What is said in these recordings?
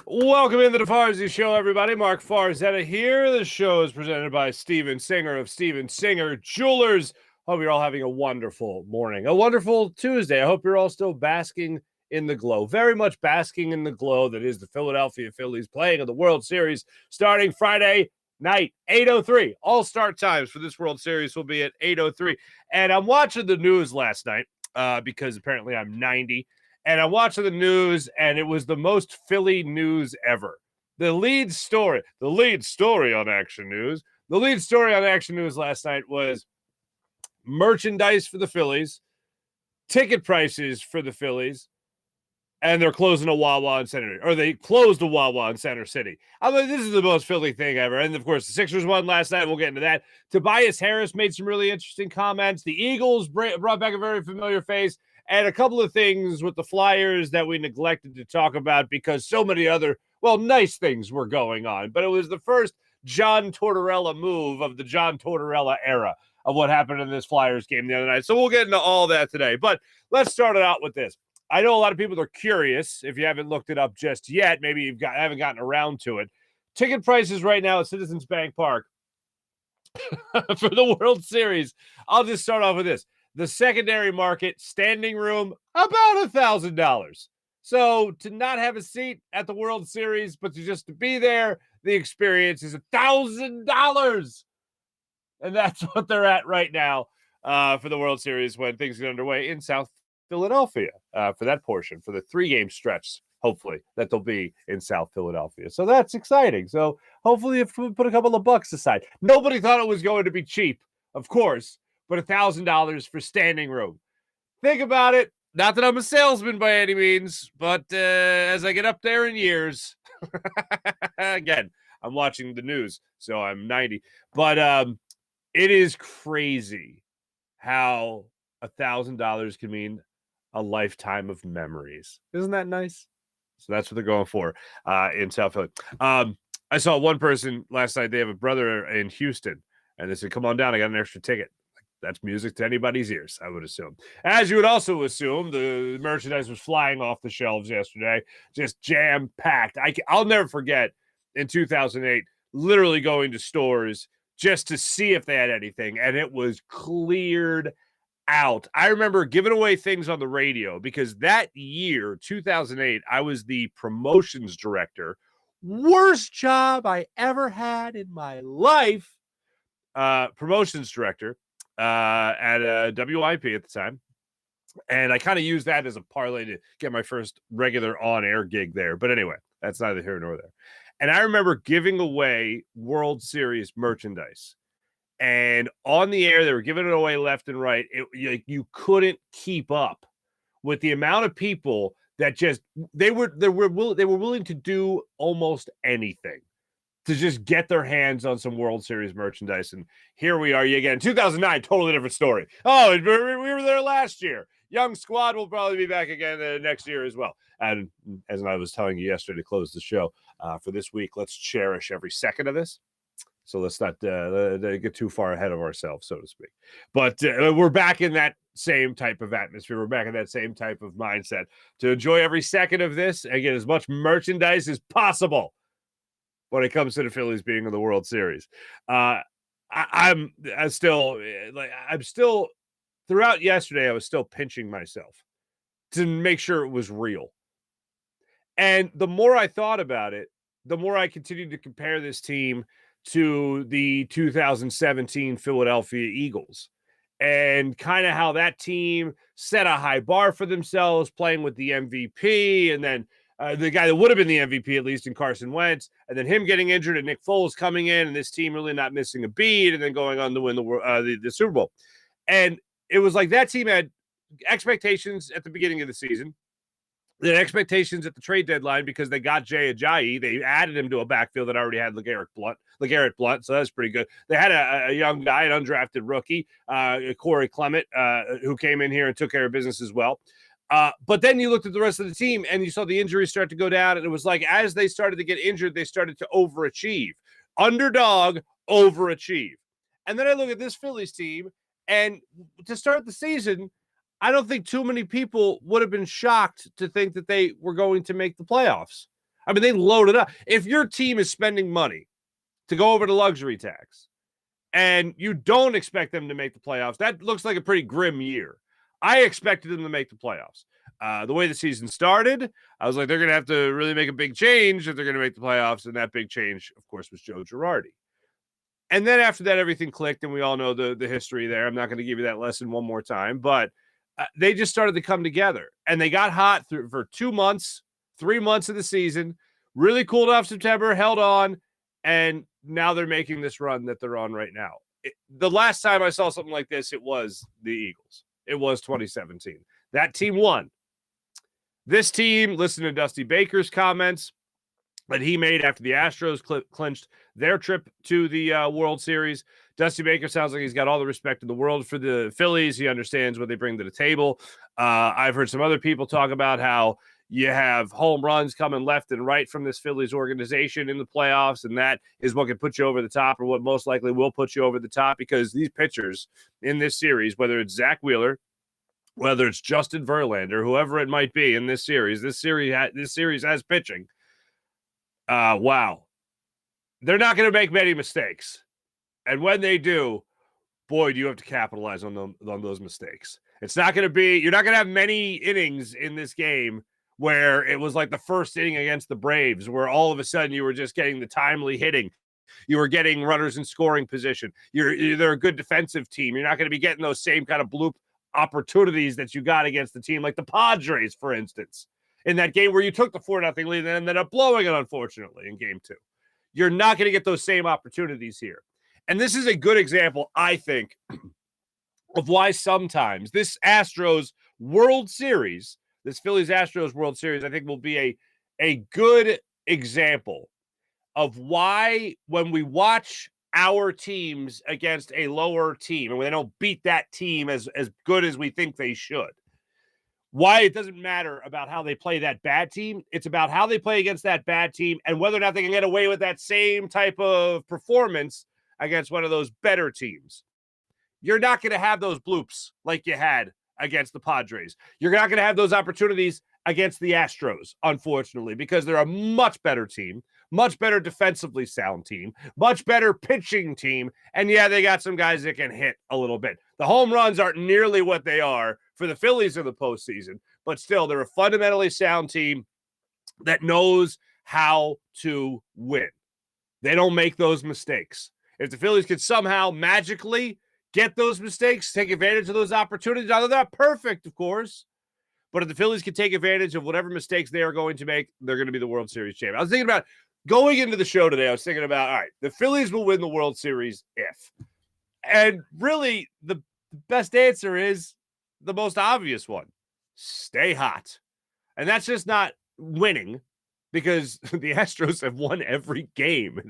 Welcome into the Farzy Show, everybody. Mark Farzetta here. The show is presented by Steven Singer of Steven Singer Jewelers. Hope you're all having a wonderful morning, a wonderful Tuesday. I hope you're all still basking in the glow, very much basking in the glow that is the Philadelphia Phillies playing in the World Series starting Friday night, 8:03. All start times for this World Series will be at 8:03. And I'm watching the news last night because apparently I'm 90. And I'm watching the news, and it was the most Philly news ever. The lead story on Action News, last night was merchandise for the Phillies, ticket prices for the Phillies, and they're closing a Wawa in Center, or they closed a Wawa in Center City. I mean, this is the most Philly thing ever. And of course, the Sixers won last night. We'll get into that. Tobias Harris made some really interesting comments. The Eagles brought back a very familiar face, and a couple of things with the Flyers that we neglected to talk about because so many other, nice things were going on. But it was the first John Tortorella move of the John Tortorella era of what happened in this Flyers game the other night. So we'll get into all that today. But let's start it out with this. I know a lot of people are curious. If you haven't looked it up just yet, maybe haven't gotten around to it. Ticket prices right now at Citizens Bank Park for the World Series. I'll just start off with this. The secondary market, standing room, about $1,000. So to not have a seat at the World Series, but to be there, the experience is $1,000. And that's what they're at right now for the World Series when things get underway in South Philadelphia for that portion, for the 3-game stretch, hopefully, that they'll be in South Philadelphia. So that's exciting. So hopefully if we put a couple of bucks aside. Nobody thought it was going to be cheap, of course, but $1,000 for standing room. Think about it. Not that I'm a salesman by any means, but as I get up there in years, again, I'm watching the news, so I'm 90. But it is crazy how $1,000 can mean a lifetime of memories. Isn't that nice? So that's what they're going for in South Philly. I saw one person last night. They have a brother in Houston, and they said, "Come on down. I got an extra ticket." That's music to anybody's ears, I would assume. As you would also assume, the merchandise was flying off the shelves yesterday, just jam-packed. I'll never forget in 2008, literally going to stores just to see if they had anything, and it was cleared out. I remember giving away things on the radio because that year, 2008, I was the promotions director. Worst job I ever had in my life. Promotions director at WIP at the time. And I kind of used that as a parlay to get my first regular on-air gig there. But anyway, that's neither here nor there. And I remember giving away World Series merchandise. And on the air, they were giving it away left and right. You couldn't keep up with the amount of people that just they were willing to do almost anything to just get their hands on some World Series merchandise. And here we are again. 2009, totally different story. Oh, we were there last year. Young squad will probably be back again next year as well. And as I was telling you yesterday to close the show, for this week, let's cherish every second of this. So let's not get too far ahead of ourselves, so to speak. But we're back in that same type of atmosphere. We're back in that same type of mindset to enjoy every second of this and get as much merchandise as possible when it comes to the Phillies being in the World Series. I'm still throughout yesterday, I was still pinching myself to make sure it was real. And the more I thought about it, the more I continued to compare this team to the 2017 Philadelphia Eagles and kind of how that team set a high bar for themselves playing with the MVP and then the guy that would have been the MVP, at least in Carson Wentz, and then him getting injured and Nick Foles coming in and this team really not missing a beat and then going on to win the Super Bowl. And it was like that team had expectations at the beginning of the season. They had expectations at the trade deadline because they got Jay Ajayi. They added him to a backfield that already had LeGarrette Blount, so that's pretty good. They had a young guy, an undrafted rookie, Corey Clement, who came in here and took care of business as well. But then you looked at the rest of the team and you saw the injuries start to go down, and it was like as they started to get injured, they started to overachieve. Underdog, overachieve. And then I look at this Phillies team, and to start the season, I don't think too many people would have been shocked to think that they were going to make the playoffs. I mean, they loaded up. If your team is spending money to go over the luxury tax and you don't expect them to make the playoffs, that looks like a pretty grim year. I expected them to make the playoffs. The way the season started, I was like, they're going to have to really make a big change if they're going to make the playoffs. And that big change, of course, was Joe Girardi. And then after that, everything clicked, and we all know the history there. I'm not going to give you that lesson one more time, but they just started to come together. And they got hot for 2 months, 3 months of the season, really cooled off September, held on, and now they're making this run that they're on right now. The last time I saw something like this, it was the Eagles. It was 2017. That team won. This team, listen to Dusty Baker's comments that he made after the Astros clinched their trip to the World Series. Dusty Baker sounds like he's got all the respect in the world for the Phillies. He understands what they bring to the table. I've heard some other people talk about how you have home runs coming left and right from this Phillies organization in the playoffs, and that is what can put you over the top, or what most likely will put you over the top, because these pitchers in this series, whether it's Zach Wheeler, whether it's Justin Verlander, whoever it might be in this series has pitching. Wow. They're not going to make many mistakes. And when they do, boy, do you have to capitalize on those mistakes. It's not going to be, you're not going to have many innings in this game where it was like the first inning against the Braves, where all of a sudden you were just getting the timely hitting. You were getting runners in scoring position. They're a good defensive team. You're not going to be getting those same kind of bloop opportunities that you got against the team like the Padres, for instance, in that game where you took the 4-0 lead and ended up blowing it, unfortunately, in game 2. You're not going to get those same opportunities here. And this is a good example, I think, of why sometimes this Astros World Series, this Phillies Astros World Series, I think will be a good example of why when we watch our teams against a lower team and when they don't beat that team as good as we think they should, why it doesn't matter about how they play that bad team. It's about how they play against that bad team and whether or not they can get away with that same type of performance against one of those better teams. You're not going to have those bloops like you had against the Padres. You're not going to have those opportunities against the Astros, unfortunately, because they're a much better team, much better defensively sound team, much better pitching team. And yeah, they got some guys that can hit a little bit. The home runs aren't nearly what they are for the Phillies in the postseason, but still, they're a fundamentally sound team that knows how to win. They don't make those mistakes. If the Phillies could somehow magically get those mistakes, take advantage of those opportunities, now they're not perfect, of course, but if the Phillies can take advantage of whatever mistakes they are going to make, they're going to be the World Series champion. I was thinking about going into the show today. I was thinking about, all right, the Phillies will win the World Series if. And really, the best answer is the most obvious one. Stay hot. And that's just not winning, because the Astros have won every game.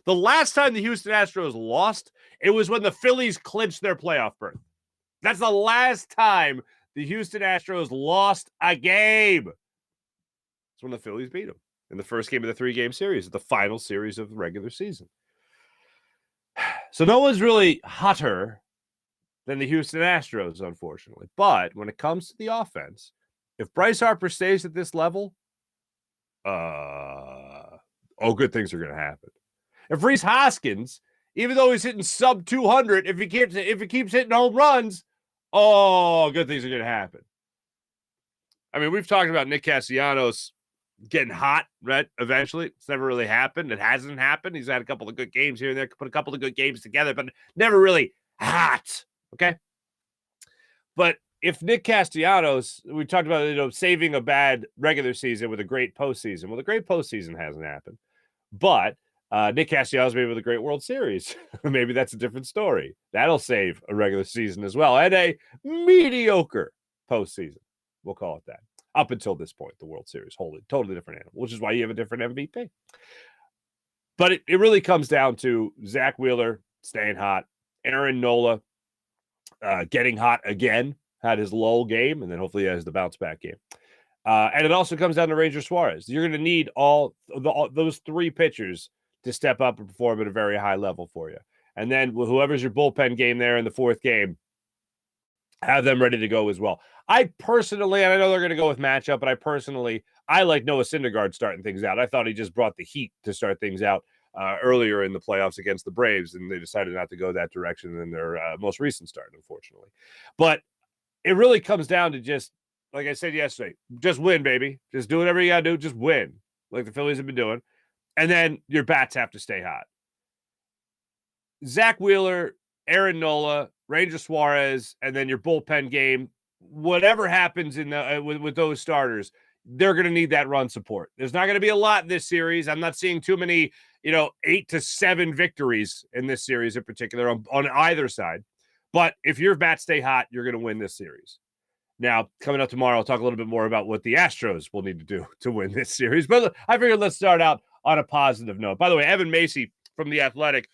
The last time the Houston Astros lost, it was when the Phillies clinched their playoff berth. That's the last time the Houston Astros lost a game. It's when the Phillies beat them in the first game of the 3-game series, the final series of the regular season. So no one's really hotter than the Houston Astros, unfortunately. But when it comes to the offense, if Bryce Harper stays at this level, good things are going to happen. If Rhys Hoskins, even though he's hitting sub 200, if he keeps hitting home runs, good things are going to happen. I mean, we've talked about Nick Castellanos getting hot, right? Eventually, it's never really happened. It hasn't happened. He's had a couple of good games here and there, put a couple of good games together, but never really hot. Okay. But if Nick Castellanos, we talked about, saving a bad regular season with a great postseason. Well, the great postseason hasn't happened, but Nick Castellanos maybe with a great World Series. Maybe that's a different story. That'll save a regular season as well, and a mediocre postseason. We'll call it that. Up until this point, the World Series, totally different animal, which is why you have a different MVP. But it really comes down to Zach Wheeler staying hot, Aaron Nola getting hot again, had his lull game, and then hopefully he has the bounce back game. And it also comes down to Ranger Suarez. You're going to need all those 3 pitchers to step up and perform at a very high level for you. And then whoever's your bullpen game there in the 4th game, have them ready to go as well. I personally, and I know they're going to go with matchup, but I like Noah Syndergaard starting things out. I thought he just brought the heat to start things out earlier in the playoffs against the Braves, and they decided not to go that direction in their most recent start, unfortunately. But it really comes down to just, like I said yesterday, just win, baby. Just do whatever you got to do. Just win, like the Phillies have been doing. And then your bats have to stay hot. Zach Wheeler, Aaron Nola, Ranger Suarez, and then your bullpen game, whatever happens in the with those starters, they're going to need that run support. There's not going to be a lot in this series. I'm not seeing too many, 8 to 7 victories in this series in particular on either side. But if your bats stay hot, you're going to win this series. Now, coming up tomorrow, I'll talk a little bit more about what the Astros will need to do to win this series. But I figured let's start out on a positive note. By the way, Evan Macy from The Athletic,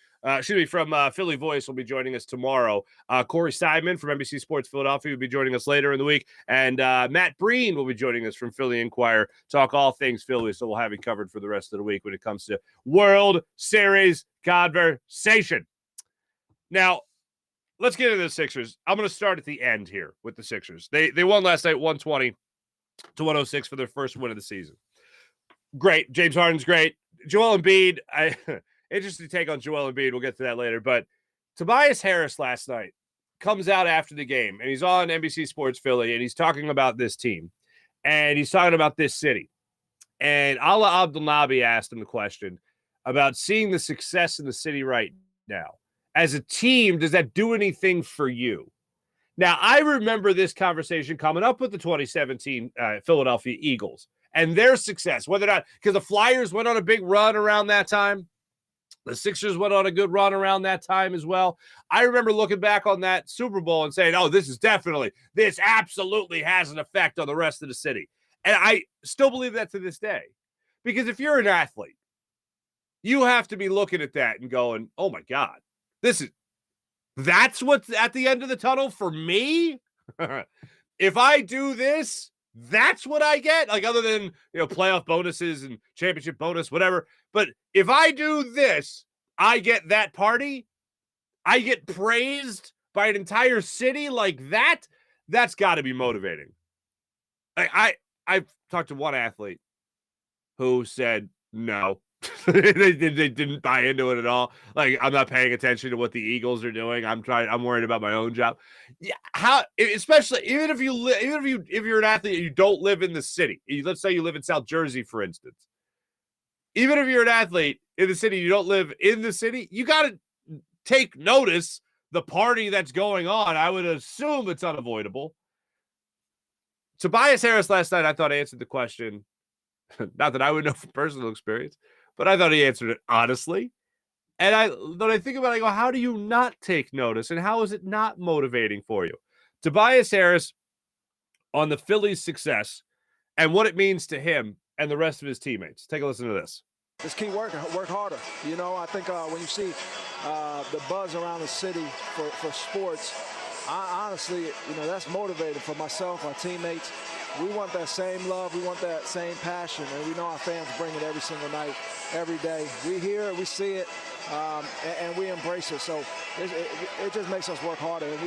from Philly Voice will be joining us tomorrow. Corey Simon from NBC Sports Philadelphia will be joining us later in the week. And Matt Breen will be joining us from Philly Inquirer, talk all things Philly. So we'll have you covered for the rest of the week when it comes to World Series conversation. Now, let's get into the Sixers. I'm going to start at the end here with the Sixers. They won last night 120-106 for their first win of the season. Great. James Harden's great. Joel Embiid, interesting take on Joel Embiid. We'll get to that later. But Tobias Harris last night comes out after the game, and he's on NBC Sports Philly, and he's talking about this team, and he's talking about this city. And Ala Abdelnaby asked him the question about seeing the success in the city right now. As a team, does that do anything for you? Now, I remember this conversation coming up with the 2017 Philadelphia Eagles and their success, whether or not, because the Flyers went on a big run around that time. The Sixers went on a good run around that time as well. I remember looking back on that Super Bowl and saying, oh, this absolutely has an effect on the rest of the city. And I still believe that to this day. Because if you're an athlete, you have to be looking at that and going, oh my God, that's what's at the end of the tunnel for me. If I do this, that's what I get. Like, other than, playoff bonuses and championship bonus, whatever. But if I do this, I get that party. I get praised by an entire city like that. That's got to be motivating. I've talked to one athlete who said no. they didn't buy into it at all. Like, I'm not paying attention to what the Eagles are doing. I'm worried about my own job. Yeah, especially if you're an athlete and you don't live in the city. Let's say you live in South Jersey, for instance. Even if you're an athlete in the city, you don't live in the city, you got to take notice the party that's going on. I would assume it's unavoidable. Tobias Harris last night, I thought, answered the question. Not that I would know from personal experience, but I thought he answered it honestly. And when I think about it, I go, how do you not take notice? And how is it not motivating for you? Tobias Harris on the Phillies' success and what it means to him and the rest of his teammates. Take a listen to this. Just keep working, work harder. I think when you see the buzz around the city for sports, I honestly, that's motivated for myself, our teammates. We want that same love. We want that same passion. And we know our fans bring it every single night, every day. We hear it, we see it, and we embrace it. So it just makes us work harder. And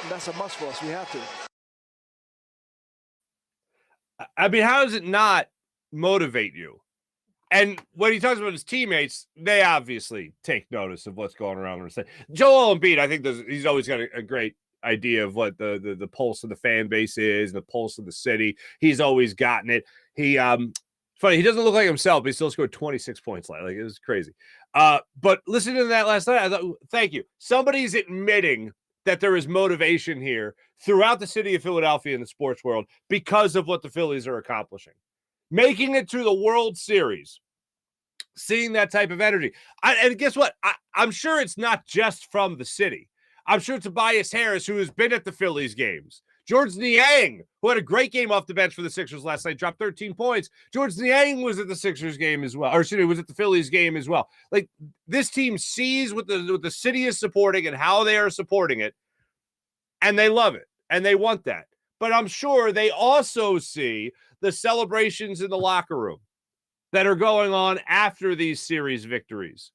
that's a must for us. We have to. I mean, how does it not motivate you? And when he talks about his teammates, they obviously take notice of what's going around. Joel Embiid, I think he's always got a great idea of what the pulse of the fan base is, the pulse of the city. He's always gotten it. Funny, he doesn't look like himself, but he still scored 26 points. Like, it was crazy. But listening to that last night, I thought, thank you. Somebody's admitting that there is motivation here throughout the city of Philadelphia in the sports world because of what the Phillies are accomplishing. Making it to the World Series, seeing that type of energy. And guess what? I'm sure it's not just from the city. I'm sure Tobias Harris, who has been at the Phillies games, George Niang, who had a great game off the bench for the Sixers last night, dropped 13 points. George Niang was at the Sixers game as well, was at the Phillies game as well. Like, this team sees what the city is supporting and how they are supporting it, and they love it, and they want that. But I'm sure they also see the celebrations in the locker room that are going on after these series victories,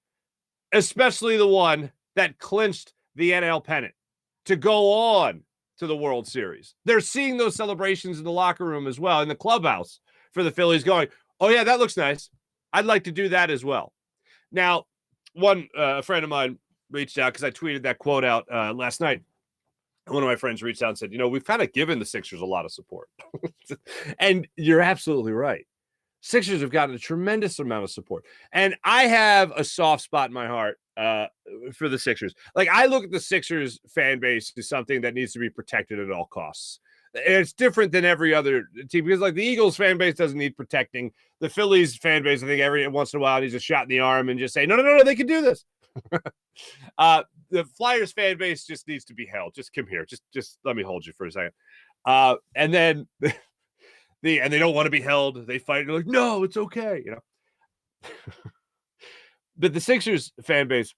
especially the one that clinched the NL pennant, to go on to the World Series. They're seeing those celebrations in the locker room as well, in the clubhouse for the Phillies, going, oh, yeah, that looks nice. I'd like to do that as well. Now, one friend of mine reached out because I tweeted that quote out last night. One of my friends reached out and said, we've kind of given the Sixers a lot of support. And you're absolutely right. Sixers have gotten a tremendous amount of support. And I have a soft spot in my heart for the Sixers. Like, I look at the Sixers fan base as something that needs to be protected at all costs. And it's different than every other team because, like, the Eagles fan base doesn't need protecting. The Phillies fan base, I think every once in a while needs a shot in the arm and just say, no, they can do this. The Flyers fan base just needs to be held. Just come here. Just let me hold you for a second. And then and they don't want to be held. They fight. They're like, no, it's okay. But the Sixers fan base,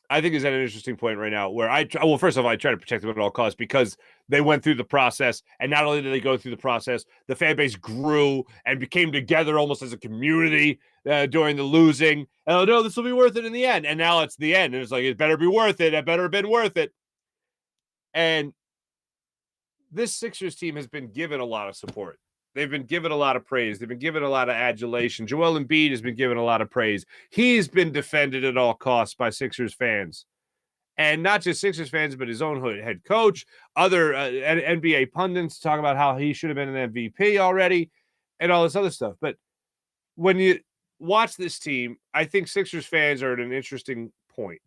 I think, is at an interesting point right now where first of all, I try to protect them at all costs because they went through the process. And not only did they go through the process, the fan base grew and became together almost as a community during the losing. And, oh, no, this will be worth it in the end. And now it's the end. And it's like, it better be worth it. It better have been worth it. And this Sixers team has been given a lot of support. They've been given a lot of praise. They've been given a lot of adulation. Joel Embiid has been given a lot of praise. He's been defended at all costs by Sixers fans. And not just Sixers fans, but his own head coach, other NBA pundits talk about how he should have been an MVP already and all this other stuff. But when you watch this team, I think Sixers fans are at an interesting point.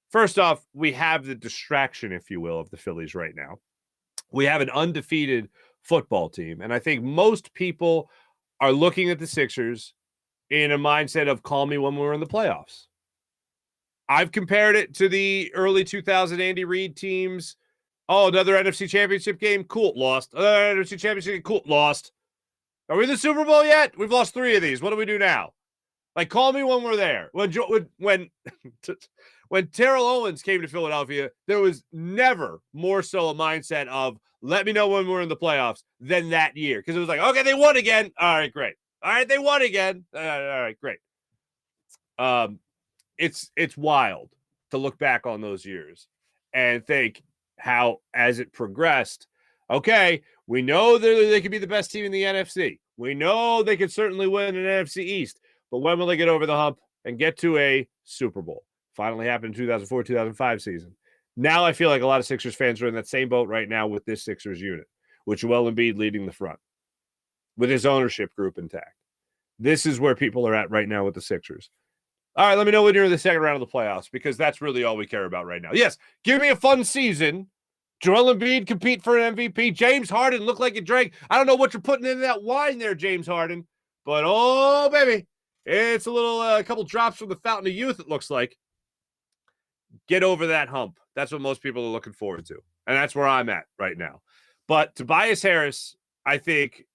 First off, we have the distraction, if you will, of the Phillies right now. We have an undefeated football team. And I think most people are looking at the Sixers in a mindset of call me when we're in the playoffs. I've compared it to the early 2000 Andy Reid teams. Oh, another NFC Championship game? Cool, lost. Another NFC Championship game? Cool, lost. Are we in the Super Bowl yet? We've lost 3 of these. What do we do now? Like, call me when we're there. When Terrell Owens came to Philadelphia, there was never more so a mindset of let me know when we're in the playoffs than that year. Because it was like, okay, they won again. All right, great. All right, they won again. All right, great. It's wild to look back on those years and think how, as it progressed, okay, we know they could be the best team in the NFC. We know they could certainly win an NFC East. But when will they get over the hump and get to a Super Bowl? Finally happened in 2004-2005 season. Now I feel like a lot of Sixers fans are in that same boat right now with this Sixers unit, with Joel Embiid leading the front, with his ownership group intact. This is where people are at right now with the Sixers. All right, let me know when you're in the second round of the playoffs because that's really all we care about right now. Yes, give me a fun season. Joel Embiid compete for an MVP. James Harden look like you drank. I don't know what you're putting in that wine there, James Harden, but oh, baby, it's a couple drops from the fountain of youth, it looks like. Get over that hump. That's what most people are looking forward to. And that's where I'm at right now. But Tobias Harris, I think,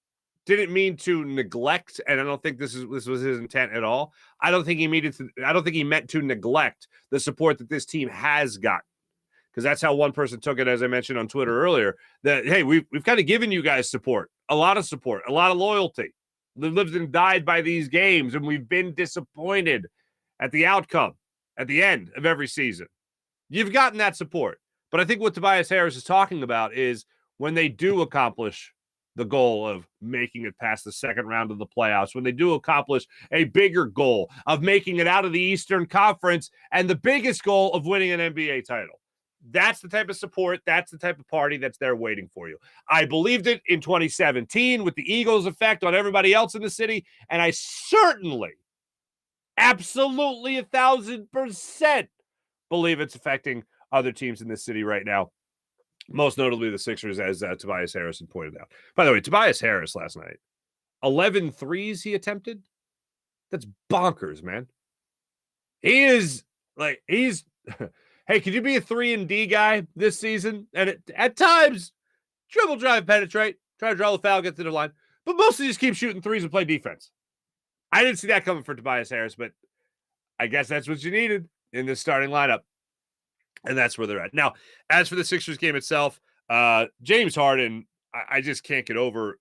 didn't mean to neglect, and I don't think this was his intent at all. I don't think he meant to neglect the support that this team has gotten. Because that's how one person took it, as I mentioned on Twitter earlier, that, hey, we've kind of given you guys support, a lot of loyalty. We've lived and died by these games, and we've been disappointed at the outcome at the end of every season. You've gotten that support. But I think what Tobias Harris is talking about is when they do accomplish the goal of making it past the second round of the playoffs, when they do accomplish a bigger goal of making it out of the Eastern Conference and the biggest goal of winning an NBA title. That's the type of support, that's the type of party that's there waiting for you. I believed it in 2017 with the Eagles' effect on everybody else in the city, and I certainly, absolutely 1,000% believe it's affecting other teams in this city right now, most notably the Sixers, as Tobias Harris had pointed out. By the way, Tobias Harris last night, 11 threes he attempted. That's bonkers, man. He's hey, could you be a 3-and-D guy this season? And at times, dribble, drive, penetrate, try to draw the foul, get to the line, but mostly just keep shooting threes and play defense. I didn't see that coming for Tobias Harris, but I guess that's what you needed in this starting lineup. And that's where they're at. Now, as for the Sixers game itself, James Harden, I just can't get over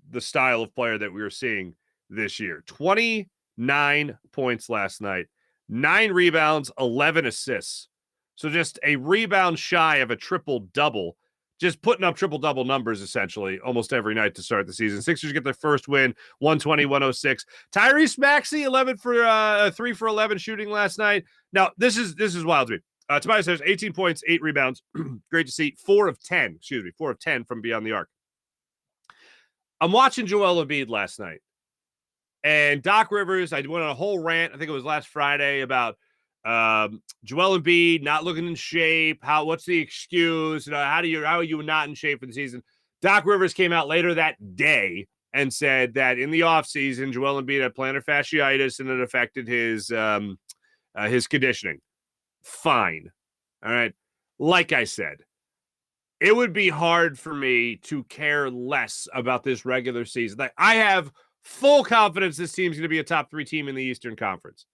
the style of player that we were seeing this year. 29 points last night, 9 rebounds, 11 assists. So just a rebound shy of a triple-double, just putting up triple-double numbers, essentially, almost every night to start the season. Sixers get their first win, 120-106. Tyrese Maxey, 3 for 11 shooting last night. Now, this is wild to me. Tobias has 18 points, 8 rebounds. Great to see. 4 of 10 from beyond the arc. I'm watching Joel Embiid last night. And Doc Rivers, I went on a whole rant, I think it was last Friday, about Joel Embiid not looking in shape. What's the excuse? How are you not in shape for the season? Doc Rivers came out later that day and said that in the offseason, Joel Embiid had plantar fasciitis and it affected his conditioning. Fine. All right. Like I said, it would be hard for me to care less about this regular season. Like, I have full confidence this team's going to be a top 3 team in the Eastern Conference.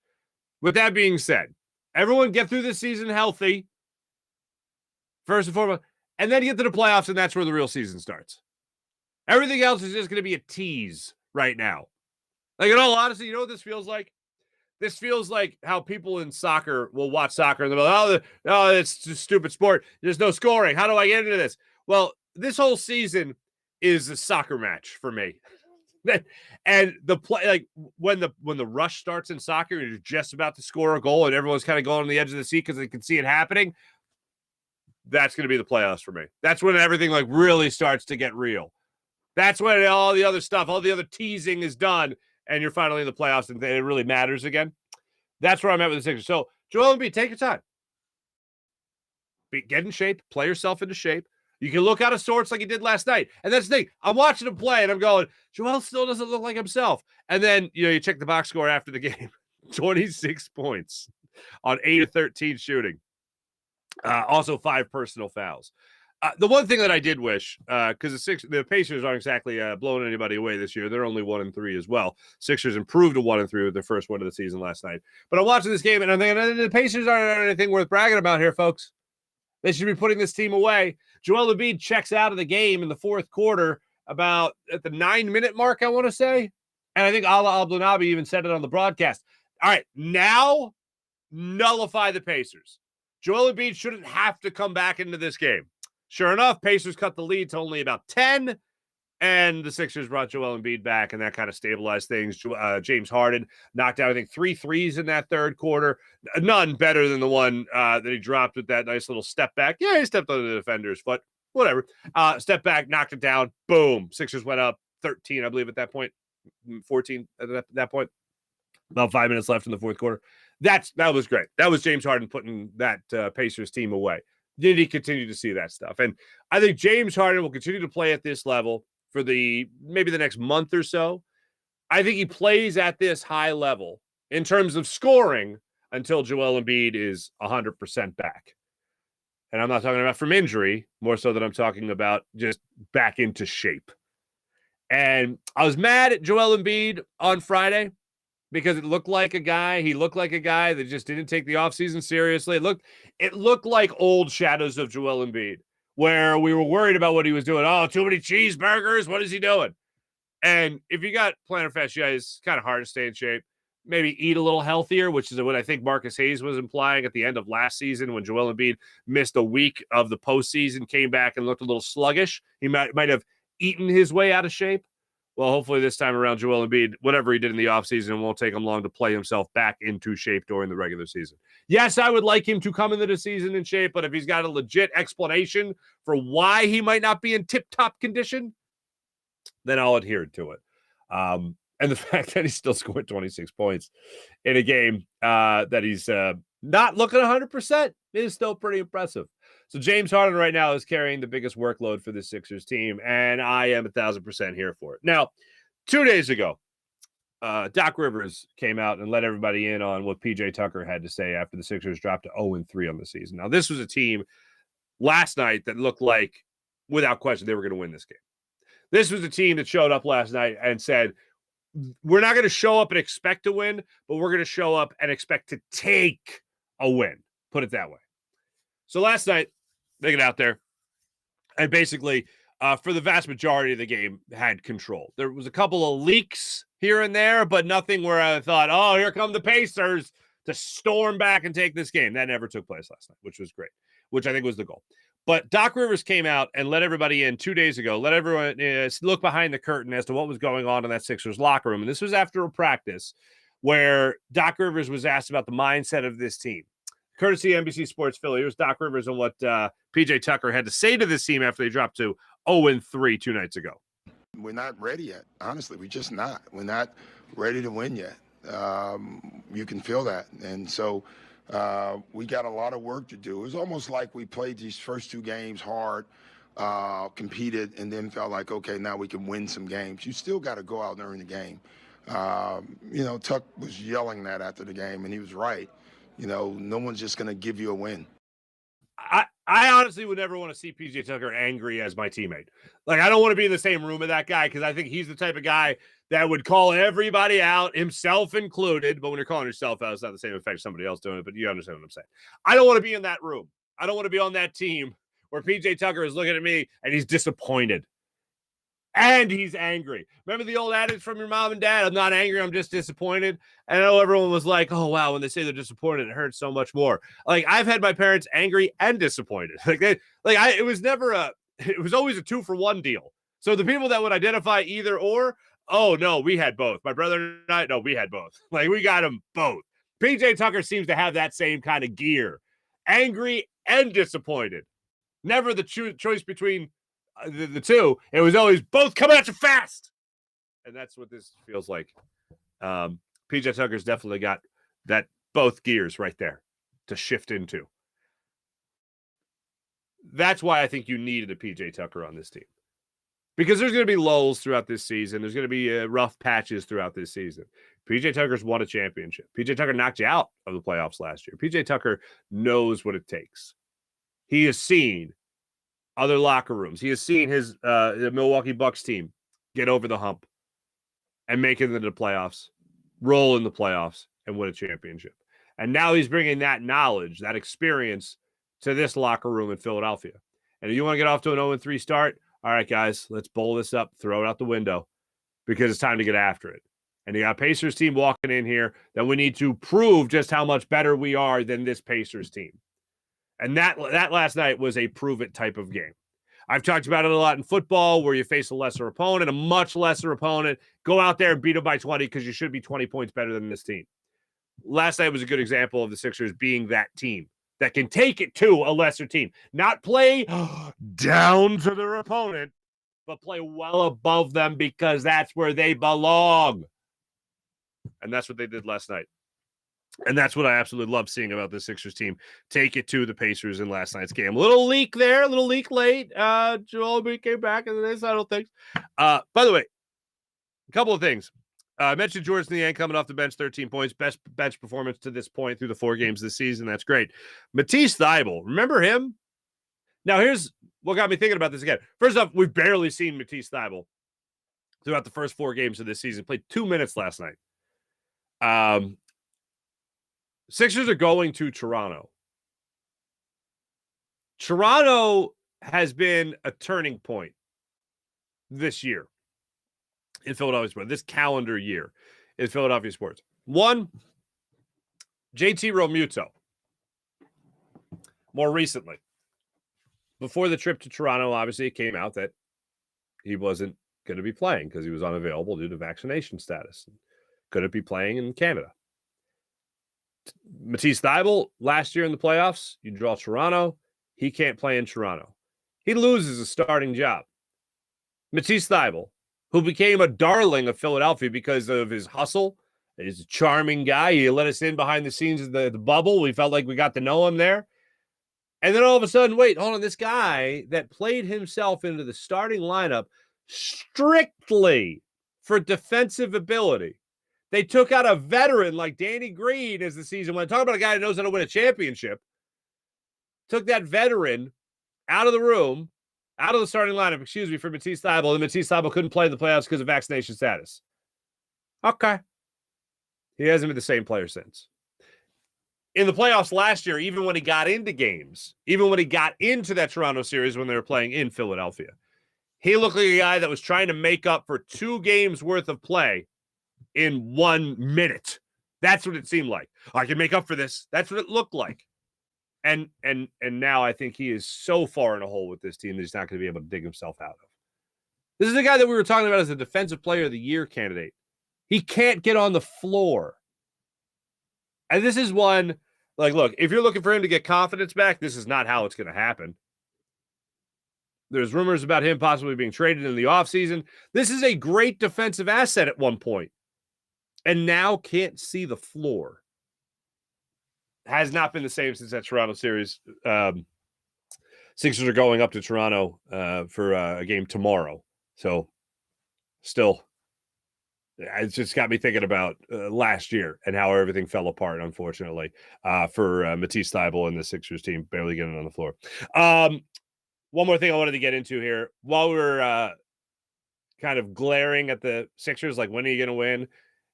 With that being said, everyone get through this season healthy, first and foremost, and then get to the playoffs, and that's where the real season starts. Everything else is just going to be a tease right now. Like, in all honesty, you know what this feels like? This feels like how people in soccer will watch soccer and they'll be like, it's a stupid sport. There's no scoring. How do I get into this? Well, this whole season is a soccer match for me. And the play, like when the rush starts in soccer, you're just about to score a goal and everyone's kind of going on the edge of the seat because they can see it happening. That's going to be the playoffs for me. That's when everything like really starts to get real. That's when all the other stuff, all the other teasing is done, and you're finally in the playoffs and it really matters again. That's where I'm at with the Sixers. So, Joel Embiid, take your time. Get in shape. Play yourself into shape. You can look out of sorts like he did last night. And that's the thing. I'm watching him play, and I'm going, Joel still doesn't look like himself. And then, you check the box score after the game. 26 points on 8 of 13 shooting. Also 5 personal fouls. The one thing that I did wish, because the Pacers aren't exactly blowing anybody away this year. They're only 1-3 as well. Sixers improved to 1-3 with their first win of the season last night. But I'm watching this game, and I'm thinking, the Pacers aren't anything worth bragging about here, folks. They should be putting this team away. Joel Embiid checks out of the game in the fourth quarter about at the 9-minute mark, I want to say. And I think Ala Abdelnaby even said it on the broadcast. All right, now nullify the Pacers. Joel Embiid shouldn't have to come back into this game. Sure enough, Pacers cut the lead to only about 10, and the Sixers brought Joel Embiid back, and that kind of stabilized things. James Harden knocked out, I think, 3 threes in that third quarter. None better than the one that he dropped with that nice little step back. Yeah, he stepped on the defender's foot. Whatever. Step back, knocked it down. Boom. Sixers went up 13, I believe, at that point. 14 at that point. About 5 minutes left in the fourth quarter. That was great. That was James Harden putting that Pacers team away. Did he continue to see that stuff? And I think James Harden will continue to play at this level for maybe the next month or so. I think he plays at this high level in terms of scoring until Joel Embiid is 100% back. And I'm not talking about from injury, more so than I'm talking about just back into shape. And I was mad at Joel Embiid on Friday because he looked like a guy that just didn't take the offseason seriously. It looked like old shadows of Joel Embiid, where we were worried about what he was doing. Oh, too many cheeseburgers. What is he doing? And if you got plantar fasciitis, it's kind of hard to stay in shape. Maybe eat a little healthier, which is what I think Marcus Hayes was implying at the end of last season when Joel Embiid missed a week of the postseason, came back and looked a little sluggish. He might have eaten his way out of shape. Well, hopefully this time around, Joel Embiid, whatever he did in the offseason, won't take him long to play himself back into shape during the regular season. Yes, I would like him to come into the season in shape, but if he's got a legit explanation for why he might not be in tip-top condition, then I'll adhere to it. And the fact that he still scored 26 points in a game that he's not looking 100% is still pretty impressive. So James Harden right now is carrying the biggest workload for the Sixers team, and I am 1,000% here for it. Now, 2 days ago, Doc Rivers came out and let everybody in on what P.J. Tucker had to say after the Sixers dropped to 0-3 on the season. Now, this was a team last night that looked like, without question, they were going to win this game. This was a team that showed up last night and said, we're not going to show up and expect to win, but we're going to show up and expect to take a win. Put it that way. So last night, they get out there and basically, for the vast majority of the game, had control. There was a couple of leaks here and there, but nothing where I thought, oh, here come the Pacers to storm back and take this game. That never took place last night, which was great, which I think was the goal. But Doc Rivers came out and let everybody in 2 days ago, let everyone look behind the curtain as to what was going on in that Sixers locker room. And this was after a practice where Doc Rivers was asked about the mindset of this team. Courtesy NBC Sports Philly, it was Doc Rivers and what P.J. Tucker had to say to this team after they dropped to 0-3 2 nights ago. We're not ready yet. Honestly, we're just not. We're not ready to win yet. You can feel that. And so we got a lot of work to do. It was almost like we played these first 2 games hard, competed, and then felt like, okay, now we can win some games. You still got to go out and earn the game. Tuck was yelling that after the game, and he was right. No one's just going to give you a win. I honestly would never want to see P.J. Tucker angry as my teammate. Like, I don't want to be in the same room with that guy because I think he's the type of guy that would call everybody out, himself included. But when you're calling yourself out, it's not the same effect somebody else doing it, but you understand what I'm saying. I don't want to be in that room. I don't want to be on that team where P.J. Tucker is looking at me and he's disappointed. And he's angry. Remember the old adage from your mom and dad? I'm not angry, I'm just disappointed. And I know everyone was like, oh, wow, when they say they're disappointed, it hurts so much more. Like, I've had my parents angry and disappointed. It was always a 2-for-1 deal. So the people that would identify either or, oh, no, we had both. My brother and I, no, we had both. Like, we got them both. PJ Tucker seems to have that same kind of gear. Angry and disappointed. Never the choice between the two. It was always both coming at you fast. And that's what this feels like. PJ Tucker's definitely got that both gears right there to shift into. That's why I think you needed a PJ Tucker on this team. Because there's going to be lulls throughout this season. There's going to be rough patches throughout this season. PJ Tucker's won a championship. PJ Tucker knocked you out of the playoffs last year. PJ Tucker knows what it takes. He has seen other locker rooms. He has seen his the Milwaukee Bucks team get over the hump and make it into the playoffs, roll in the playoffs, and win a championship. And now he's bringing that knowledge, that experience to this locker room in Philadelphia. And if you want to get off to an 0-3 start, all right, guys, let's bowl this up, throw it out the window because it's time to get after it. And you got a Pacers team walking in here that we need to prove just how much better we are than this Pacers team. And that last night was a prove-it type of game. I've talked about it a lot in football where you face a lesser opponent, a much lesser opponent. Go out there and beat them by 20 because you should be 20 points better than this team. Last night was a good example of the Sixers being that team that can take it to a lesser team. Not play down to their opponent, but play well above them because that's where they belong. And that's what they did last night. And that's what I absolutely love seeing about the Sixers team. Take it to the Pacers in last night's game. A little leak there, a little leak late. Joel Embiid came back and this, I don't think. By the way, a couple of things. I mentioned George in the end coming off the bench, 13 points. Best bench performance to this point through the 4 games this season. That's great. Matisse Thybulle, remember him? Now, here's what got me thinking about this again. First off, we've barely seen Matisse Thybulle throughout the first 4 games of this season. Played 2 minutes last night. Sixers are going to Toronto. Toronto has been a turning point this year in Philadelphia sports, this calendar year in Philadelphia sports. One, JT Realmuto. More recently, before the trip to Toronto, obviously it came out that he wasn't going to be playing because he was unavailable due to vaccination status. Couldn't be playing in Canada. Matisse Thybulle, last year in the playoffs, you draw Toronto. He can't play in Toronto. He loses a starting job. Matisse Thybulle, who became a darling of Philadelphia because of his hustle. He's a charming guy. He let us in behind the scenes of the bubble. We felt like we got to know him there. And then all of a sudden, wait, hold on, this guy that played himself into the starting lineup strictly for defensive ability. They took out a veteran like Danny Green as the season went. Talk about a guy who knows how to win a championship. Took that veteran out of the room, out of the starting lineup, for Matisse Thybulle. And Matisse Thybulle couldn't play in the playoffs because of vaccination status. Okay. He hasn't been the same player since. In the playoffs last year, even when he got into games, even when he got into that Toronto series when they were playing in Philadelphia, he looked like a guy that was trying to make up for 2 games worth of play in 1 minute. That's what it seemed like. I can make up for this. That's what it looked like. And now I think he is so far in a hole with this team that he's not going to be able to dig himself out of. This is the guy that we were talking about as a defensive player of the year candidate. He can't get on the floor. And this is one, like, look, if you're looking for him to get confidence back, this is not how it's going to happen. There's rumors about him possibly being traded in the offseason. This is a great defensive asset at one point, and now can't see the floor. Has not been the same since that Toronto series. Sixers are going up to Toronto for a game tomorrow. So still, it's just got me thinking about last year and how everything fell apart, unfortunately, for Matisse Thybulle and the Sixers team barely getting on the floor. One more thing I wanted to get into here. While we were kind of glaring at the Sixers, like, when are you going to win?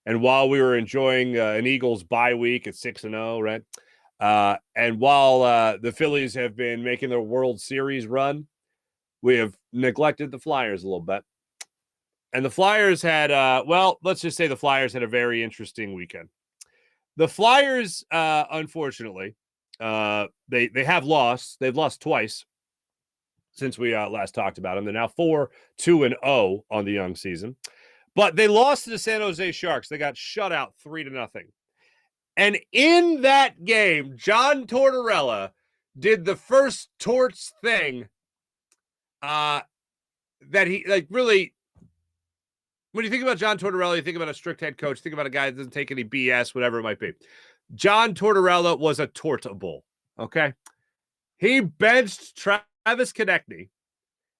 And while we were enjoying an Eagles bye week at 6-0, right? And while the Phillies have been making their World Series run, we have neglected the Flyers a little bit. And the Flyers had, let's just say the Flyers had a very interesting weekend. The Flyers, unfortunately, they have lost. They've lost twice since we last talked about them. They're now 4-2-0 on the young season. But they lost to the San Jose Sharks. They got shut out 3-0. And in that game, John Tortorella did the first Torts thing that he, like, really, when you think about John Tortorella, you think about a strict head coach, think about a guy that doesn't take any BS, whatever it might be. John Tortorella was a tortable, okay? He benched Travis Konechny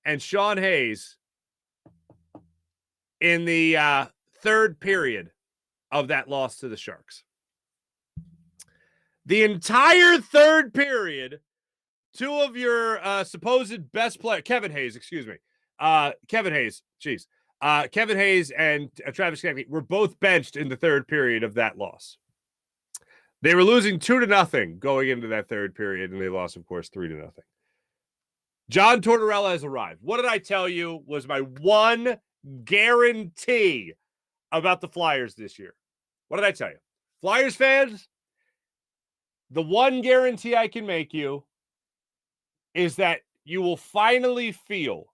and Sean Hayes in the third period of that loss to the Sharks. The entire third period, two of your supposed best player, Kevin Hayes and Travis Konechny were both benched in the third period of that loss. They were losing 2-0 going into that third period, and they lost, of course, 3-0. John Tortorella has arrived. What did I tell you was my one guarantee about the Flyers this year? What did I tell you? Flyers fans, the one guarantee I can make you is that you will finally feel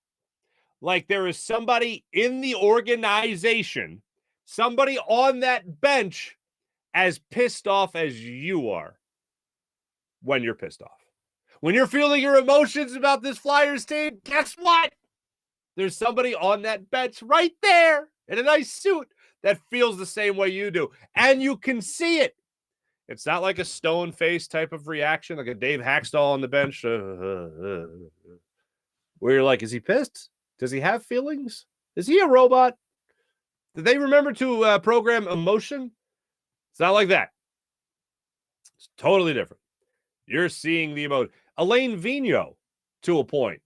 like there is somebody in the organization, somebody on that bench, as pissed off as you are when you're pissed off. When you're feeling your emotions about this Flyers team, guess what? There's somebody on that bench right there in a nice suit that feels the same way you do. And you can see it. It's not like a stone face type of reaction, like a Dave Hackstall on the bench, where you're like, is he pissed? Does he have feelings? Is he a robot? Did they remember to program emotion? It's not like that. It's totally different. You're seeing the emotion. Alain Vigneault, to a point.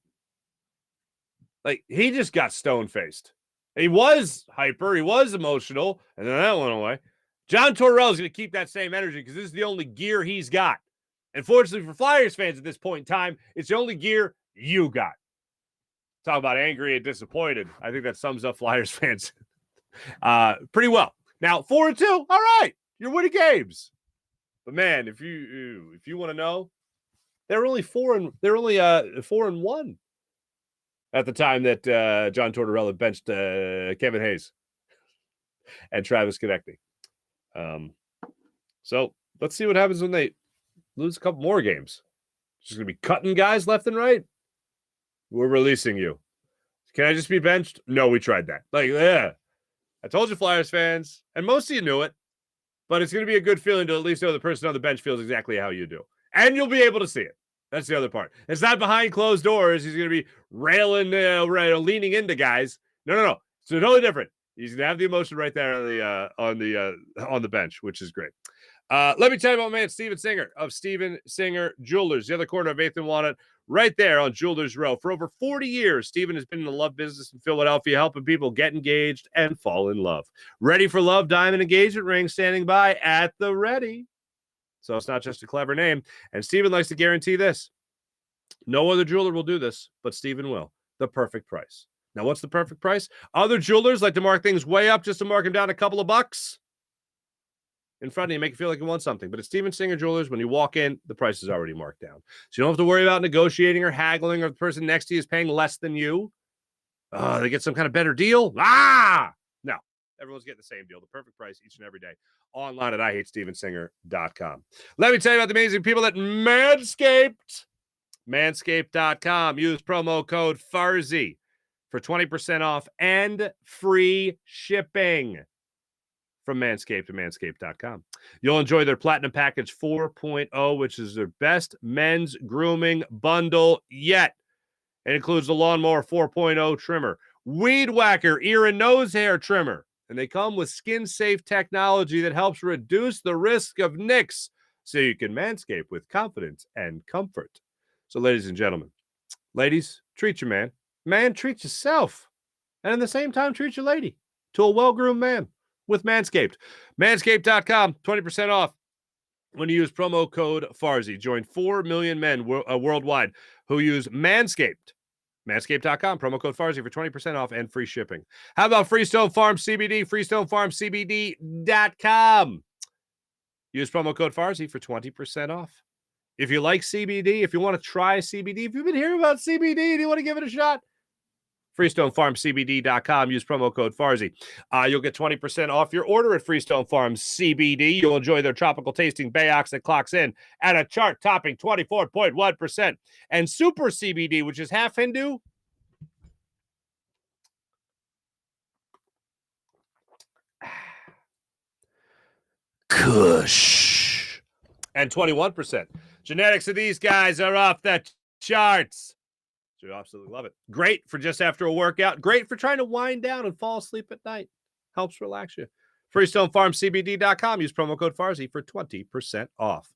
Like, he just got stone-faced. He was hyper. He was emotional. And then that went away. John Tortorella is going to keep that same energy because this is the only gear he's got. And fortunately for Flyers fans at this point in time, it's the only gear you got. Talk about angry and disappointed. I think that sums up Flyers fans pretty well. Now, 4-2, all right. You're winning games. But man, if you want to know, they're only 4-1 at the time that John Tortorella benched Kevin Hayes and Travis Konechny. So let's see what happens when they lose a couple more games. Just gonna be cutting guys left and right. We're releasing you. Can I just be benched? No, we tried that. Like, yeah. I told you, Flyers fans, and most of you knew it, but it's going to be a good feeling to at least know the person on the bench feels exactly how you do. And you'll be able to see it. That's the other part. It's not behind closed doors. He's going to be railing, leaning into guys. No. It's totally different. He's going to have the emotion right there on the bench, which is great. Let me tell you about my man Steven Singer of Steven Singer Jewelers, the other corner of 8th and Walnut, right there on Jewelers Row. For over 40 years, Steven has been in the love business in Philadelphia, helping people get engaged and fall in love. Ready for love, diamond engagement ring standing by at the ready. So it's not just a clever name. And Steven likes to guarantee this. No other jeweler will do this, but Steven will. The perfect price. Now, what's the perfect price? Other jewelers like to mark things way up just to mark them down a couple of bucks. in front of you, make you feel like you want something. But at Steven Singer Jewelers, when you walk in, the price is already marked down. So you don't have to worry about negotiating or haggling, or the person next to you is paying less than you. They get some kind of better deal. No. Everyone's getting the same deal, the perfect price each and every day. Online at IHateStevenSinger.com. Let me tell you about the amazing people at Manscaped. Manscaped.com. Use promo code Farzy for 20% off and free shipping from Manscaped at Manscaped.com. You'll enjoy their Platinum Package 4.0, which is their best men's grooming bundle yet. It includes the Lawnmower 4.0 trimmer, Weed Whacker ear and nose hair trimmer, and they come with skin-safe technology that helps reduce the risk of nicks so you can manscape with confidence and comfort. So, ladies and gentlemen, ladies, treat your man. Man, treat yourself. And at the same time, treat your lady to a well-groomed man with Manscaped. Manscaped.com, 20% off when you use promo code Farzy. Join 4 million men worldwide who use Manscaped. Manscaped.com, promo code Farzy for 20% off and free shipping. How about Freestone Farm CBD? FreestoneFarmCBD.com. Use promo code Farzy for 20% off. If you like CBD, if you want to try CBD, if you've been hearing about CBD and you want to give it a shot, FreestoneFarmCBD.com. Use promo code Farzy. You'll get 20% off your order at Freestone Farm CBD. You'll enjoy their tropical tasting Bayox that clocks in at a chart-topping 24.1%. And Super CBD, which is half Hindu, Kush, and 21%. Genetics of these guys are off the charts. So you absolutely love it. Great for just after a workout. Great for trying to wind down and fall asleep at night. Helps relax you. FreestoneFarmCBD.com. Use promo code Farzy for 20% off.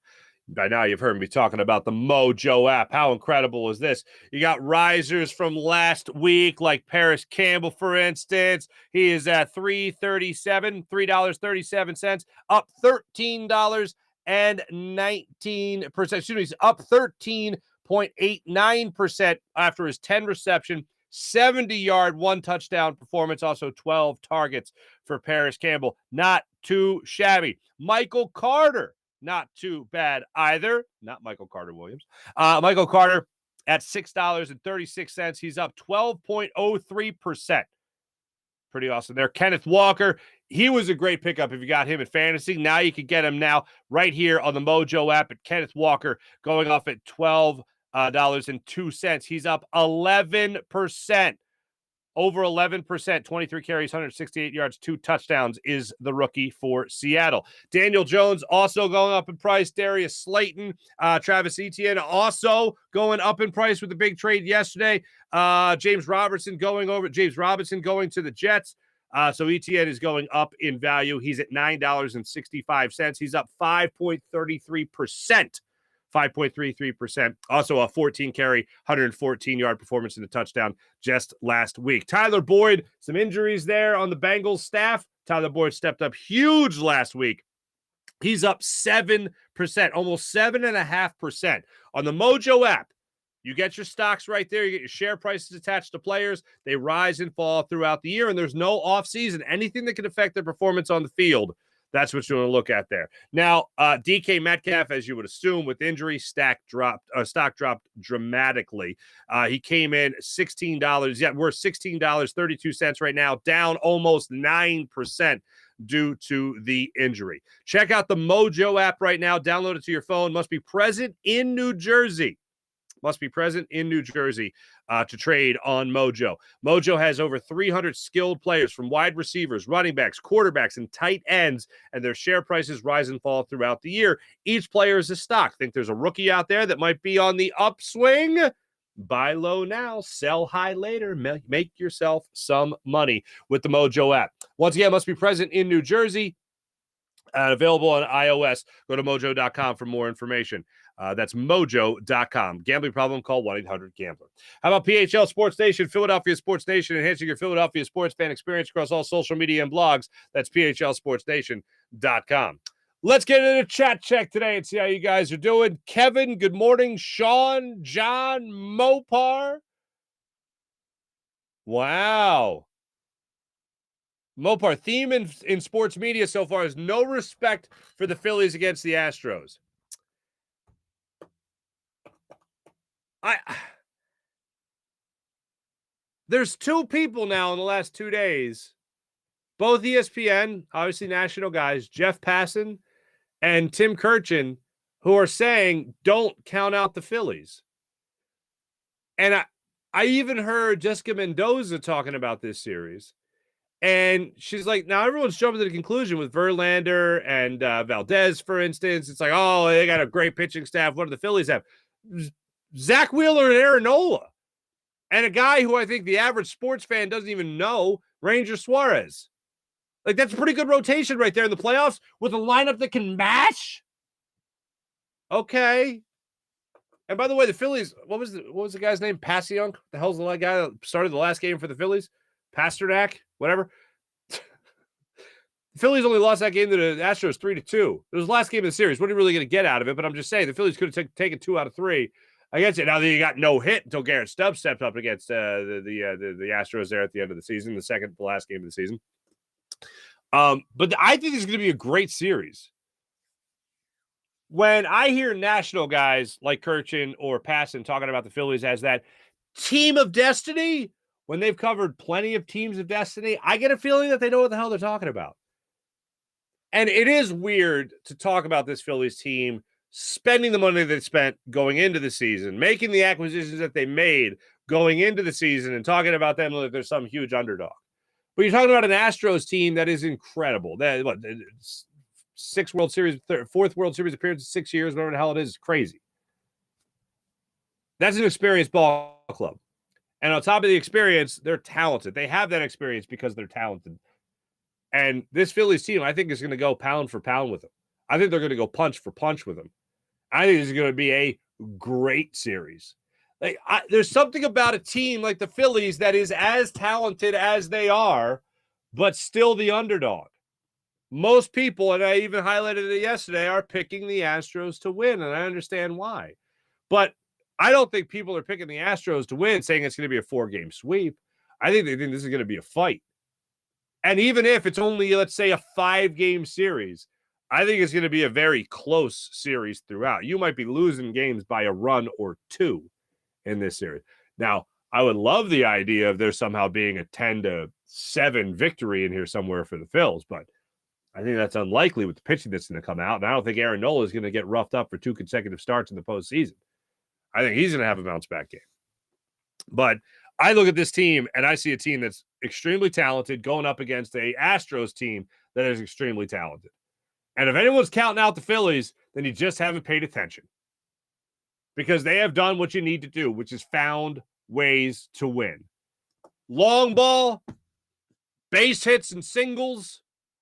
By now, you've heard me talking about the Mojo app. How incredible is this? You got risers from last week, like Paris Campbell, for instance. He is at $3.37, up $13.19%. Excuse me, he's up 13.89% after his 10 reception, 70-yard, 1 touchdown performance, also 12 targets for Paris Campbell. Not too shabby. Michael Carter, not too bad either. Not Michael Carter Williams. Michael Carter at $6.36. He's up 12.03%. Pretty awesome there. Kenneth Walker, he was a great pickup if you got him at fantasy. Now you can get him now right here on the Mojo app at Kenneth Walker, going off at $12.02. He's up 11%. Over 11%, 23 carries, 168 yards, 2 touchdowns is the rookie for Seattle. Daniel Jones also going up in price. Darius Slayton, Travis Etienne also going up in price with the big trade yesterday. James Robinson going to the Jets. So Etienne is going up in value. He's at $9.65. He's up 5.33%. 5.33%. Also a 14-carry, 114-yard performance in the touchdown just last week. Tyler Boyd, some injuries there on the Bengals staff. Tyler Boyd stepped up huge last week. He's up 7%, almost 7.5%. On the Mojo app, you get your stocks right there. You get your share prices attached to players. They rise and fall throughout the year, and there's no off-season. Anything that can affect their performance on the field, that's what you want to look at there. Now, DK Metcalf, as you would assume, with injury, stock dropped dramatically. He came in $16. Yeah, we're $16.32 right now, down almost 9% due to the injury. Check out the Mojo app right now. Download it to your phone. Must be present in New Jersey. To trade on Mojo. Mojo has over 300 skilled players from wide receivers, running backs, quarterbacks, and tight ends, and their share prices rise and fall throughout the year. Each player is a stock. Think there's a rookie out there that might be on the upswing? Buy low now, sell high later. Make yourself some money with the Mojo app. Once again, must be present in New Jersey. Available on iOS. Go to mojo.com for more information. That's mojo.com. Gambling problem? Call 1-800-GAMBLER. How about PHL Sports Nation, Philadelphia Sports Nation, enhancing your Philadelphia sports fan experience across all social media and blogs. That's phlsportsnation.com. Let's get into chat check today and see how you guys are doing. Kevin, good morning. Sean, John, Mopar. Wow. Mopar, theme in sports media so far is no respect for the Phillies against the Astros. There's two people now in the last 2 days, both ESPN, obviously national guys, Jeff Passan and Tim Kirchin, who are saying don't count out the Phillies. And I even heard Jessica Mendoza talking about this series. And she's like, now everyone's jumping to the conclusion with Verlander and Valdez, for instance. It's like, oh, they got a great pitching staff. What do the Phillies have? Zach Wheeler and Aaron Nola. And a guy who I think the average sports fan doesn't even know, Ranger Suarez. Like, that's a pretty good rotation right there in the playoffs with a lineup that can match. Okay. And by the way, the Phillies, what was the guy's name? Passyunk? The hell's the guy that started the last game for the Phillies? Pasternak? Whatever. The Phillies only lost that game to the Astros 3-2. It was the last game of the series. What are you really going to get out of it? But I'm just saying, the Phillies could have taken 2 out of 3 against it. Now they got no hit until Garrett Stubbs stepped up against the Astros there at the end of the season, the last game of the season. But I think this is going to be a great series. When I hear national guys like Kirchin or Passan talking about the Phillies as that team of destiny, when they've covered plenty of teams of destiny, I get a feeling that they know what the hell they're talking about. And it is weird to talk about this Phillies team spending the money they spent going into the season, making the acquisitions that they made going into the season, and talking about them like they're some huge underdog. But you're talking about an Astros team that is incredible. That fourth World Series appearance in 6 years, whatever the hell it is crazy. That's an experienced ball club. And on top of the experience, they're talented. They have that experience because they're talented. And this Phillies team, I think, is going to go pound for pound with them. I think they're going to go punch for punch with them. I think this is going to be a great series. There's something about a team like the Phillies that is as talented as they are, but still the underdog. Most people, and I even highlighted it yesterday, are picking the Astros to win, and I understand why. But I don't think people are picking the Astros to win, saying it's going to be a 4-game sweep. I think they think this is going to be a fight. And even if it's only, let's say, a 5-game series, I think it's going to be a very close series throughout. You might be losing games by a run or 2 in this series. Now, I would love the idea of there somehow being a 10-7 victory in here somewhere for the Phils, but I think that's unlikely with the pitching that's going to come out. And I don't think Aaron Nola is going to get roughed up for 2 consecutive starts in the postseason. I think he's going to have a bounce-back game. But I look at this team, and I see a team that's extremely talented going up against a Astros team that is extremely talented. And if anyone's counting out the Phillies, then you just haven't paid attention. Because they have done what you need to do, which is found ways to win. Long ball, base hits and singles.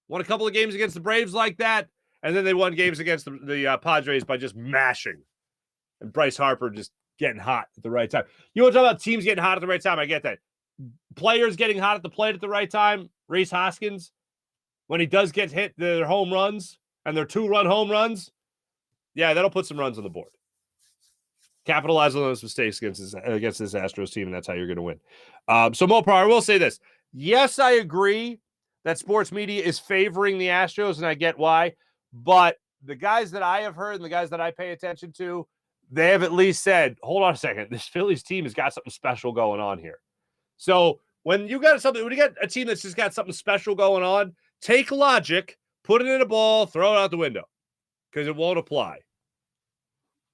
Won a couple of games against the Braves like that. And then they won games against the Padres by just mashing. And Bryce Harper just getting hot at the right time. You want to talk about teams getting hot at the right time? I get that. Players getting hot at the plate at the right time. Rhys Hoskins, when he does get hit, their home runs and their 2-run home runs, yeah, that'll put some runs on the board. Capitalize on those mistakes against this Astros team, and that's how you're going to win. So, Mopar, I will say this. Yes, I agree that sports media is favoring the Astros, and I get why. But the guys that I have heard and the guys that I pay attention to, they have at least said, hold on a second, this Phillies team has got something special going on here. So when you got a team that's just got something special going on, take logic, put it in a ball, throw it out the window because it won't apply.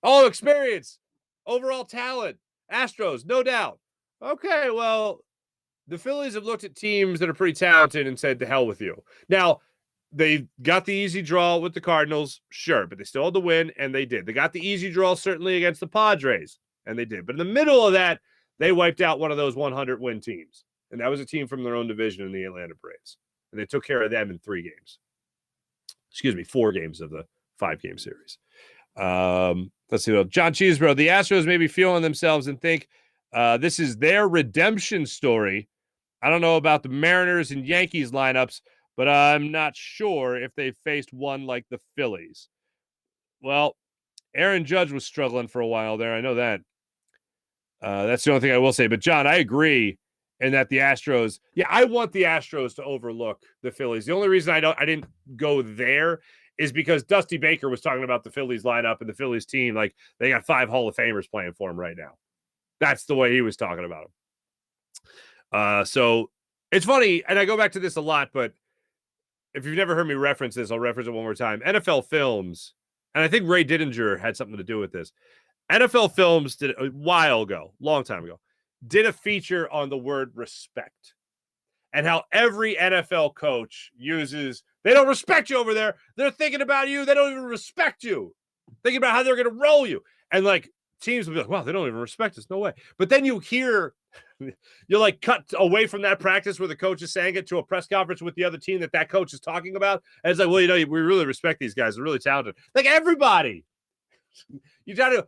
Oh, experience, overall talent, Astros, no doubt. Okay, well, the Phillies have looked at teams that are pretty talented and said, to hell with you. Now, they got the easy draw with the Cardinals, sure, but they still had the win, and they did. They got the easy draw, certainly, against the Padres, and they did. But in the middle of that, they wiped out one of those 100-win teams, and that was a team from their own division in the Atlanta Braves. And they took care of them in 4 games of the 5-game series. Let's see. John Cheesebro, the Astros may be feeling themselves and think this is their redemption story. I don't know about the Mariners and Yankees lineups, but I'm not sure if they faced one like the Phillies. Well, Aaron Judge was struggling for a while there. I know that. That's the only thing I will say. But, John, I agree. and that the Astros, I want the Astros to overlook the Phillies. The only reason I didn't go there is because Dusty Baker was talking about the Phillies lineup and the Phillies team. Like, they got 5 Hall of Famers playing for him right now. That's the way he was talking about him. So it's funny, and I go back to this a lot, but if you've never heard me reference this, I'll reference it one more time. NFL Films, and I think Ray Didinger had something to do with this. NFL Films did a while ago, long time ago, did a feature on the word respect and how every NFL coach uses, they don't respect you over there. They're thinking about you. They don't even respect you. Thinking about how they're going to roll you. And like teams will be like, wow, they don't even respect us. No way. But then you hear, you're like cut away from that practice where the coach is saying it to a press conference with the other team that coach is talking about. And it's like, well, we really respect these guys. They're really talented. Like everybody. You got to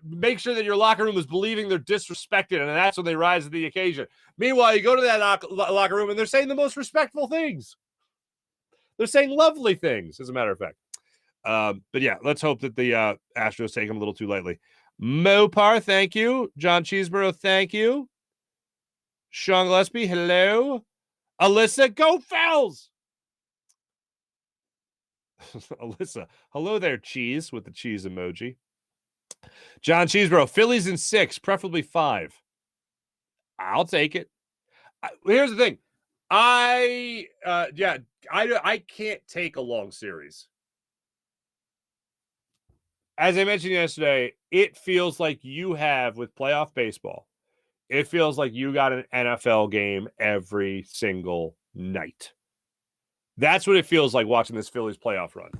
make sure that your locker room is believing they're disrespected, and that's when they rise to the occasion. Meanwhile, you go to that locker room, and they're saying the most respectful things. They're saying lovely things, as a matter of fact. But yeah, let's hope that the Astros take them a little too lightly. Mopar, thank you. John Cheeseborough, thank you. Sean Gillespie, hello. Alyssa, go Fells! Alyssa, hello there, cheese, with the cheese emoji. John Cheeseborough, Phillies in 6, preferably 5. I'll take it. Here's the thing. I can't take a long series. As I mentioned yesterday, it feels like you have, with playoff baseball, it feels like you got an NFL game every single night. That's what it feels like watching this Phillies playoff run.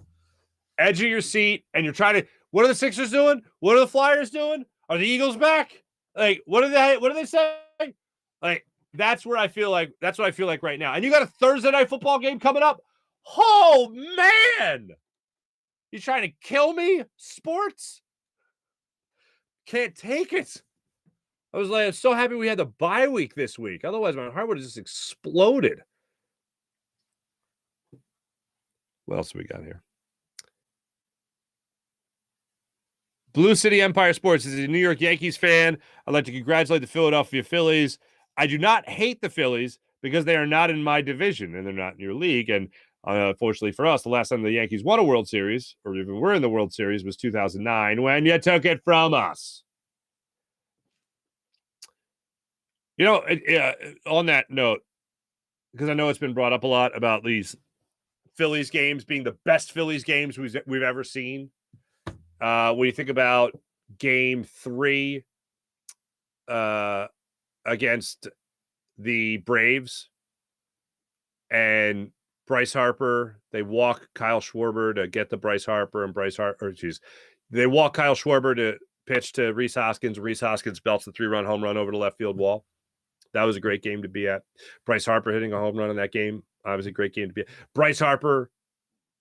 Edge of your seat, and you're trying to, what are the Sixers doing? What are the Flyers doing? Are the Eagles back? Like, what are they saying? Like, that's what I feel like right now. And you got a Thursday night football game coming up. Oh, man. You trying to kill me? Sports? Can't take it. I was so happy we had the bye week this week. Otherwise, my heart would have just exploded. What else do we got here? Blue City Empire Sports is a New York Yankees fan. I'd like to congratulate the Philadelphia Phillies. I do not hate the Phillies because they are not in my division and they're not in your league. And unfortunately for us, the last time the Yankees won a World Series, or even were in the World Series, was 2009 when you took it from us. You know, on that note, because I know it's been brought up a lot about these Phillies games being the best Phillies games we've ever seen. When you think about Game 3 against the Braves and Bryce Harper, they walk Kyle Schwarber to get the Bryce Harper, and they walk Kyle Schwarber to pitch to Rhys Hoskins. Rhys Hoskins belts the 3-run home run over the left field wall. That was a great game to be at. Bryce Harper hitting a home run in that game. Obviously, a great game to be at. Bryce Harper,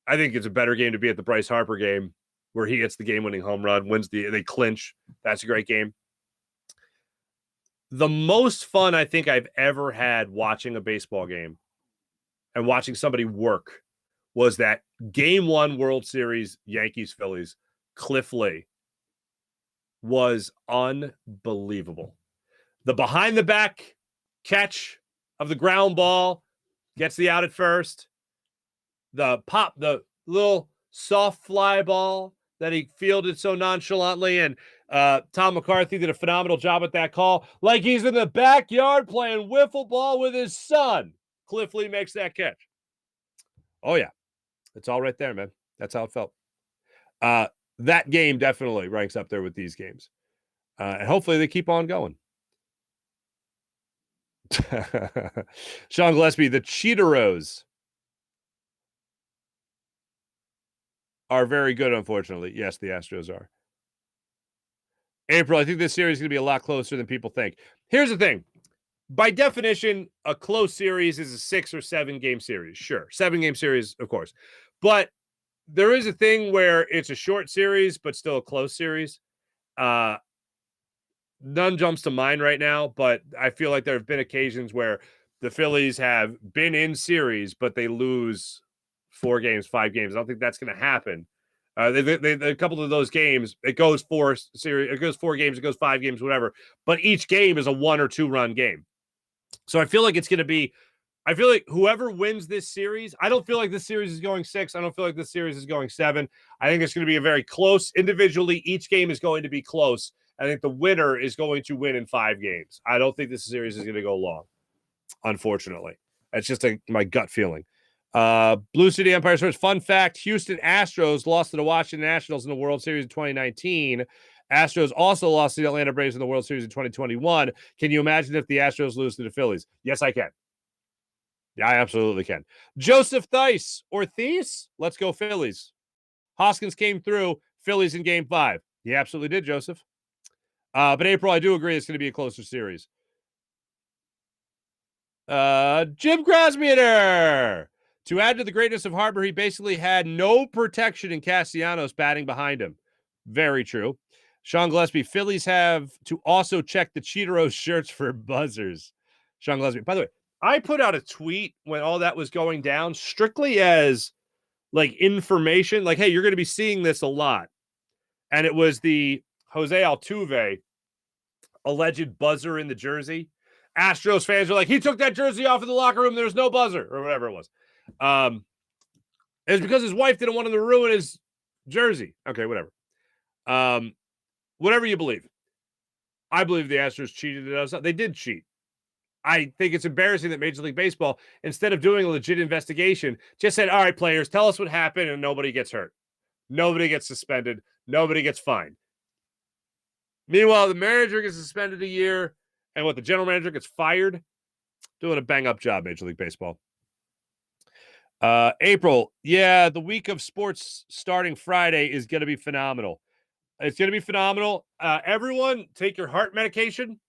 I think it's a better game to be at the Bryce Harper game, where he hits the game-winning home run, they clinch. That's a great game. The most fun I think I've ever had watching a baseball game and watching somebody work was that Game 1 World Series Yankees-Phillies. Cliff Lee was unbelievable. The behind-the-back catch of the ground ball, gets the out at first. The little soft fly ball that he fielded so nonchalantly, and Tom McCarthy did a phenomenal job at that call, like he's in the backyard playing wiffle ball with his son. Cliff Lee makes that catch. Oh, yeah. It's all right there, man. That's how it felt. That game definitely ranks up there with these games. And hopefully they keep on going. Sean Gillespie, the Cheeteros are very good, unfortunately. Yes, the Astros are. April, I think this series is going to be a lot closer than people think. Here's the thing. By definition, a close series is a 6 or 7 game series. Sure. 7-game series, of course. But there is a thing where it's a short series, but still a close series. None jumps to mind right now, but I feel like there have been occasions where the Phillies have been in series, but they lose 4 games, 5 games. I don't think that's going to happen. A couple of those games, it goes 4 games, it goes 5 games, whatever. But each game is a 1 or 2 run game. So I feel like it's going to be, I feel like whoever wins this series, I don't feel like this series is going 6. I don't feel like this series is going 7. I think it's going to be a very close. Individually, each game is going to be close. I think the winner is going to win in 5 games. I don't think this series is going to go long, unfortunately. That's just my gut feeling. Blue City Empire Sports. Fun fact, Houston Astros lost to the Washington Nationals in the World Series in 2019. Astros also lost to the Atlanta Braves in the World Series in 2021. Can you imagine if the Astros lose to the Phillies? Yes, I can. Yeah, I absolutely can. Joseph Thies or Thies? Let's go Phillies. Hoskins came through. Phillies in Game 5. He absolutely did, Joseph. But April, I do agree it's going to be a closer series. Jim Grasmieter. To add to the greatness of Harbor, he basically had no protection in Castellanos batting behind him. Very true. Sean Gillespie, Phillies have to also check the Cheetos shirts for buzzers. Sean Gillespie. By the way, I put out a tweet when all that was going down, strictly as like information, like, hey, you're going to be seeing this a lot. And it was the Jose Altuve alleged buzzer in the jersey. Astros fans are like, he took that jersey off in the locker room. There's no buzzer, or whatever it was. It was because his wife didn't want him to ruin his jersey. Okay, whatever. Whatever you believe. I believe the Astros cheated at us. They did cheat. I think it's embarrassing that Major League Baseball, instead of doing a legit investigation, just said, all right, players, tell us what happened, and nobody gets hurt. Nobody gets suspended. Nobody gets fined. Meanwhile, the manager gets suspended a year, and the general manager gets fired. Doing a bang-up job, Major League Baseball. April, yeah, the week of sports starting Friday is going to be phenomenal. It's going to be phenomenal. Everyone, take your heart medication.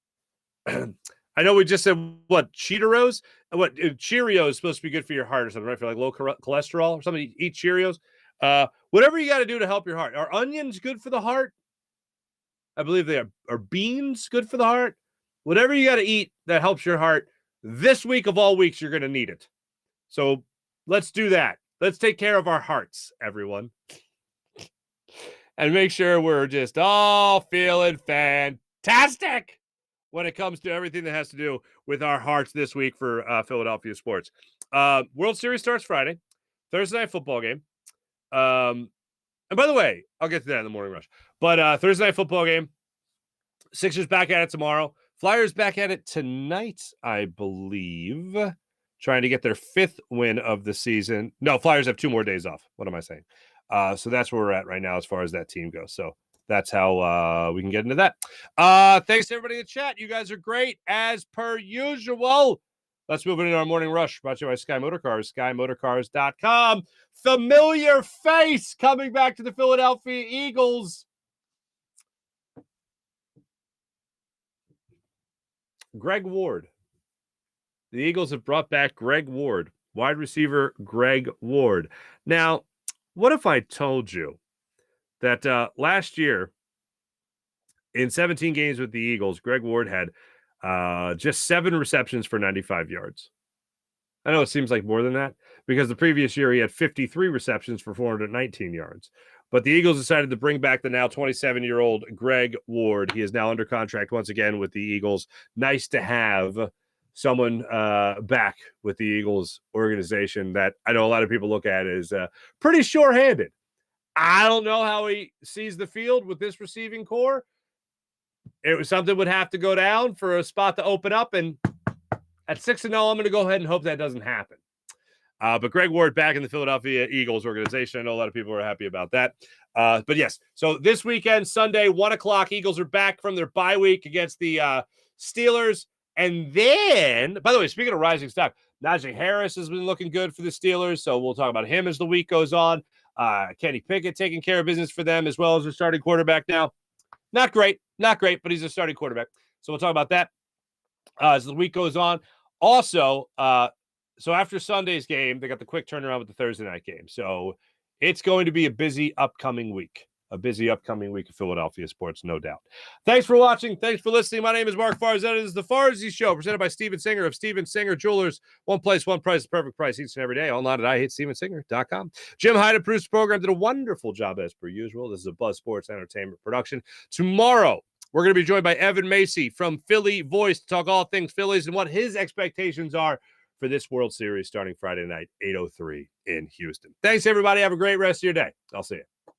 I know we just said, Cheetos? Cheerios is supposed to be good for your heart or something, right? For like low cholesterol or something. Eat Cheerios. Whatever you got to do to help your heart. Are onions good for the heart? I believe they are. Are beans good for the heart? Whatever you got to eat that helps your heart, this week of all weeks, you're going to need it. So let's do that. Let's take care of our hearts, everyone. And make sure we're just all feeling fantastic when it comes to everything that has to do with our hearts this week for Philadelphia sports. World Series starts Friday. Thursday night football game. And by the way, I'll get to that in the morning rush. But Thursday night football game. Sixers back at it tomorrow. Flyers back at it tonight, I believe. Trying to get their 5th win of the season. No, Flyers have 2 more days off. What am I saying? So that's where we're at right now as far as that team goes. So that's how we can get into that. Thanks to everybody in the chat. You guys are great as per usual. Let's move into our morning rush. Brought to you by Sky Motorcars, SkyMotorcars.com. Familiar face coming back to the Philadelphia Eagles. Greg Ward. The Eagles have brought back Greg Ward, wide receiver Greg Ward. Now, what if I told you that last year, in 17 games with the Eagles, Greg Ward had just 7 receptions for 95 yards. I know it seems like more than that because the previous year he had 53 receptions for 419 yards. But the Eagles decided to bring back the now 27-year-old Greg Ward. He is now under contract once again with the Eagles. Nice to have someone back with the Eagles organization that I know a lot of people look at as pretty sure-handed. I don't know how he sees the field with this receiving core. It was something would have to go down for a spot to open up, and at 6-0, I'm going to go ahead and hope that doesn't happen. But Greg Ward back in the Philadelphia Eagles organization. I know a lot of people are happy about that. But yes, so this weekend, Sunday, 1 o'clock, Eagles are back from their bye week against the Steelers. And then, by the way, speaking of rising stock, Najee Harris has been looking good for the Steelers, so we'll talk about him as the week goes on. Kenny Pickett taking care of business for them as well as their starting quarterback now. Not great, but he's a starting quarterback. So we'll talk about that as the week goes on. Also, so after Sunday's game, they got the quick turnaround with the Thursday night game. So it's going to be a busy upcoming week. A busy upcoming week of Philadelphia sports, no doubt. Thanks for watching. Thanks for listening. My name is Mark Farzy. This is the Farzy Show, presented by Steven Singer of Steven Singer Jewelers. One place, one price, the perfect price each and every day. Online at IHateStevenSinger.com. Jim Hyde, produced the program, did a wonderful job as per usual. This is a Buzz Sports Entertainment production. Tomorrow, We're going to be joined by Evan Macy from Philly Voice to talk all things Phillies and what his expectations are for this World Series starting Friday night, 8:03 in Houston. Thanks, everybody. Have a great rest of your day. I'll see you.